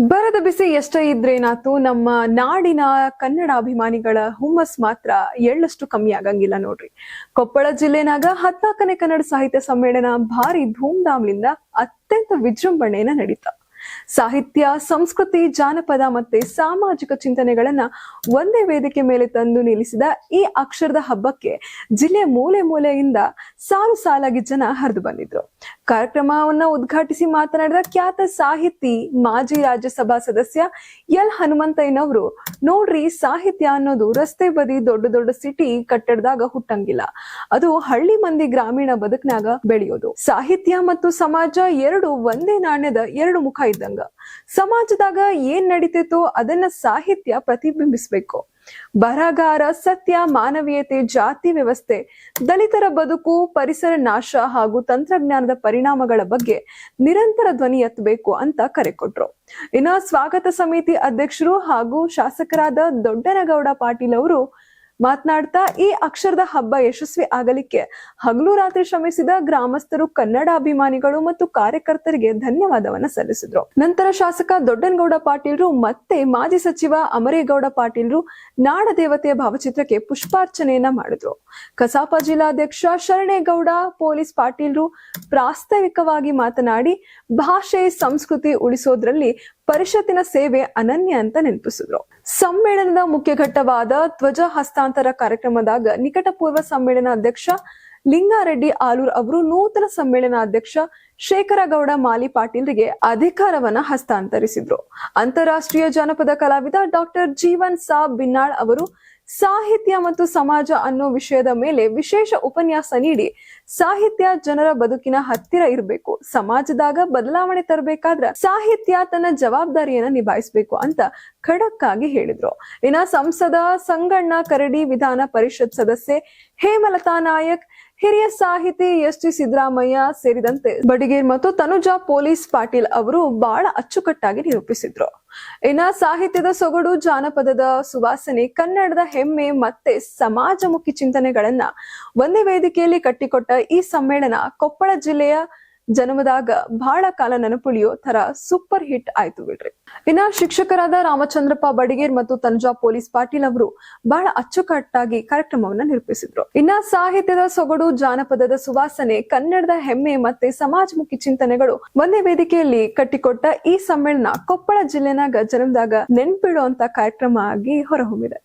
ಬರದ ಬಿಸಿ ಎಷ್ಟೇ ಇದ್ರೇನಾತು ನಮ್ಮ ನಾಡಿನ ಕನ್ನಡ ಅಭಿಮಾನಿಗಳ ಹುಮ್ಮಸ್ ಮಾತ್ರ ಎಳ್ಳಷ್ಟು ಕಮ್ಮಿ ಆಗಂಗಿಲ್ಲ ನೋಡ್ರಿ. ಕೊಪ್ಪಳ ಜಿಲ್ಲೆನಾಗ 14ನೇ ಕನ್ನಡ ಸಾಹಿತ್ಯ ಸಮ್ಮೇಳನ ಭಾರಿ ಧೂಮ್ಧಾಮ್ಲಿಂದ ಅತ್ಯಂತ ವಿಜೃಂಭಣೆಯನ್ನ ನಡೀತ. ಸಾಹಿತ್ಯ, ಸಂಸ್ಕೃತಿ, ಜಾನಪದ ಮತ್ತೆ ಸಾಮಾಜಿಕ ಚಿಂತನೆಗಳನ್ನ ಒಂದೇ ವೇದಿಕೆ ಮೇಲೆ ತಂದು ನಿಲ್ಲಿಸಿದ ಈ ಅಕ್ಷರದ ಹಬ್ಬಕ್ಕೆ ಜಿಲ್ಲೆಯ ಮೂಲೆ ಮೂಲೆಯಿಂದ ಸಾಲು ಸಾಲಾಗಿ ಜನ ಹರಿದು ಬಂದಿದ್ರು. ಕಾರ್ಯಕ್ರಮವನ್ನ ಉದ್ಘಾಟಿಸಿ ಮಾತನಾಡಿದ ಖ್ಯಾತ ಸಾಹಿತಿ, ಮಾಜಿ ರಾಜ್ಯಸಭಾ ಸದಸ್ಯ ಎಲ್ ಹನುಮಂತಯ್ಯನವರು, ನೋಡ್ರಿ, ಸಾಹಿತ್ಯ ಅನ್ನೋದು ರಸ್ತೆ ಬದಿ ದೊಡ್ಡ ದೊಡ್ಡ ಸಿಟಿ ಕಟ್ಟಡದಾಗ ಹುಟ್ಟಂಗಿಲ್ಲ. ಅದು ಹಳ್ಳಿ ಮಂದಿ ಗ್ರಾಮೀಣ ಬದುಕಿನಾಗ ಬೆಳೆಯೋದು. ಸಾಹಿತ್ಯ ಮತ್ತು ಸಮಾಜ ಎರಡು ಒಂದೇ ನಾಣ್ಯದ ಎರಡು ಮುಖ ಇದ್ದಂಗ. ಸಮಾಜದಾಗ ಏನ್ ನಡೀತಿತ್ತೋ ಅದನ್ನ ಸಾಹಿತ್ಯ ಪ್ರತಿಬಿಂಬಿಸ್ಬೇಕು. ಬರಹಗಾರ ಸತ್ಯ, ಮಾನವೀಯತೆ, ಜಾತಿ ವ್ಯವಸ್ಥೆ, ದಲಿತರ ಬದುಕು, ಪರಿಸರ ನಾಶ ಹಾಗೂ ತಂತ್ರಜ್ಞಾನದ ಪರಿಣಾಮಗಳ ಬಗ್ಗೆ ನಿರಂತರ ಧ್ವನಿ ಎತ್ತಬೇಕು ಅಂತ ಕರೆ ಕೊಟ್ರು. ಇನ್ನು ಸ್ವಾಗತ ಸಮಿತಿ ಅಧ್ಯಕ್ಷರು ಹಾಗೂ ಶಾಸಕರಾದ ದೊಡ್ಡನಗೌಡ ಪಾಟೀಲ್ ಅವರು ಮಾತನಾಡ್ತಾ, ಈ ಅಕ್ಷರದ ಹಬ್ಬ ಯಶಸ್ವಿ ಆಗಲಿಕ್ಕೆ ಹಗಲು ರಾತ್ರಿ ಶ್ರಮಿಸಿದ ಗ್ರಾಮಸ್ಥರು, ಕನ್ನಡ ಅಭಿಮಾನಿಗಳು ಮತ್ತು ಕಾರ್ಯಕರ್ತರಿಗೆ ಧನ್ಯವಾದವನ್ನ ಸಲ್ಲಿಸಿದ್ರು. ನಂತರ ಶಾಸಕ ದೊಡ್ಡನಗೌಡ ಪಾಟೀಲ್ರು ಮತ್ತೆ ಮಾಜಿ ಸಚಿವ ಅಮರೇಗೌಡ ಪಾಟೀಲ್ರು ನಾಡ ದೇವತೆಯ ಭಾವಚಿತ್ರಕ್ಕೆ ಪುಷ್ಪಾರ್ಚನೆಯನ್ನ ಮಾಡಿದ್ರು. ಕಸಾಪ ಜಿಲ್ಲಾಧ್ಯಕ್ಷ ಶರಣೇಗೌಡ ಪೊಲೀಸ್ ಪಾಟೀಲ್ರು ಪ್ರಾಸ್ತಾವಿಕವಾಗಿ ಮಾತನಾಡಿ, ಭಾಷೆ ಸಂಸ್ಕೃತಿ ಉಳಿಸೋದ್ರಲ್ಲಿ ಪರಿಷತ್ತಿನ ಸೇವೆ ಅನನ್ಯ ಅಂತ ನೆನಪಿಸಿದ್ರು. ಸಮ್ಮೇಳನದ ಮುಖ್ಯ ಘಟ್ಟವಾದ ಧ್ವಜ ಹಸ್ತಾಂತರ ಕಾರ್ಯಕ್ರಮದಾಗ ನಿಕಟಪೂರ್ವ ಸಮ್ಮೇಳನ ಅಧ್ಯಕ್ಷ ಲಿಂಗಾರೆಡ್ಡಿ ಆಲೂರ್ ಅವರು ನೂತನ ಸಮ್ಮೇಳನಾಧ್ಯಕ್ಷ ಶೇಖರಗೌಡ ಮಾಲಿ ಪಾಟೀಲ್ರಿಗೆ ಅಧಿಕಾರವನ್ನ ಹಸ್ತಾಂತರಿಸಿದ್ರು. ಅಂತಾರಾಷ್ಟ್ರೀಯ ಜಾನಪದ ಕಲಾವಿದ ಡಾಕ್ಟರ್ ಜೀವನ್ ಸಾಬ್ ಬಿನ್ನಾಳ್ ಅವರು ಸಾಹಿತ್ಯ ಮತ್ತು ಸಮಾಜ ಅನ್ನೋ ವಿಷಯದ ಮೇಲೆ ವಿಶೇಷ ಉಪನ್ಯಾಸ ನೀಡಿ, ಸಾಹಿತ್ಯ ಜನರ ಬದುಕಿನ ಹತ್ತಿರ ಇರಬೇಕು, ಸಮಾಜದಾಗ ಬದಲಾವಣೆ ತರಬೇಕಾದ್ರ ಸಾಹಿತ್ಯ ತನ್ನ ಜವಾಬ್ದಾರಿಯನ್ನ ನಿಭಾಯಿಸಬೇಕು ಅಂತ ಖಡಕ್ ಆಗಿ ಹೇಳಿದ್ರು. ಇನ್ನ ಸಂಸದ ಸಂಗಣ್ಣ ಕರಡಿ, ವಿಧಾನ ಪರಿಷತ್ ಸದಸ್ಯೆ ಹೇಮಲತಾ ನಾಯಕ್, ಹಿರಿಯ ಸಾಹಿತಿ ಎಸ್ ಟಿ ಸಿದ್ದರಾಮಯ್ಯ ಸೇರಿದಂತೆ ಬಡಿಗೇರ್ ಮತ್ತು ತನುಜಾ ಪೊಲೀಸ್ ಪಾಟೀಲ್ ಅವರು ಬಹಳ ಅಚ್ಚುಕಟ್ಟಾಗಿ ನಿರೂಪಿಸಿದ್ರು. ಇನ್ನ ಸಾಹಿತ್ಯದ ಸೊಗಡು, ಜಾನಪದದ ಸುವಾಸನೆ, ಕನ್ನಡದ ಹೆಮ್ಮೆ ಮತ್ತೆ ಸಮಾಜಮುಖಿ ಚಿಂತನೆಗಳನ್ನ ಒಂದೇ ವೇದಿಕೆಯಲ್ಲಿ ಕಟ್ಟಿಕೊಟ್ಟ ಈ ಸಮ್ಮೇಳನ ಕೊಪ್ಪಳ ಜಿಲ್ಲೆಯ ಜನ್ಮದಾಗ ಬಹಳ ಕಾಲ ನೆನಪುಳಿಯೋ ತರ ಸೂಪರ್ ಹಿಟ್ ಆಯ್ತು ಬಿಡ್ರಿ. ಇನ್ನ ಶಿಕ್ಷಕರಾದ ರಾಮಚಂದ್ರಪ್ಪ ಬಡಿಗೇರ್ ಮತ್ತು ತನುಜಾ ಪೊಲೀಸ್ ಪಾಟೀಲ್ ಅವರು ಬಹಳ ಅಚ್ಚುಕಟ್ಟಾಗಿ ಕಾರ್ಯಕ್ರಮವನ್ನ ನಿರೂಪಿಸಿದ್ರು. ಇನ್ನ ಸಾಹಿತ್ಯದ ಸೊಗಡು, ಜಾನಪದದ ಸುವಾಸನೆ, ಕನ್ನಡದ ಹೆಮ್ಮೆ ಮತ್ತೆ ಸಮಾಜಮುಖಿ ಚಿಂತನೆಗಳು ಒಂದೇ ವೇದಿಕೆಯಲ್ಲಿ ಕಟ್ಟಿಕೊಟ್ಟ ಈ ಸಮ್ಮೇಳನ ಕೊಪ್ಪಳ ಜಿಲ್ಲೆನಾಗ ಜನ್ಮದಾಗ ನೆನ್ಪಿಡುವಂತ ಕಾರ್ಯಕ್ರಮ ಆಗಿ ಹೊರಹೊಮ್ಮಿದೆ.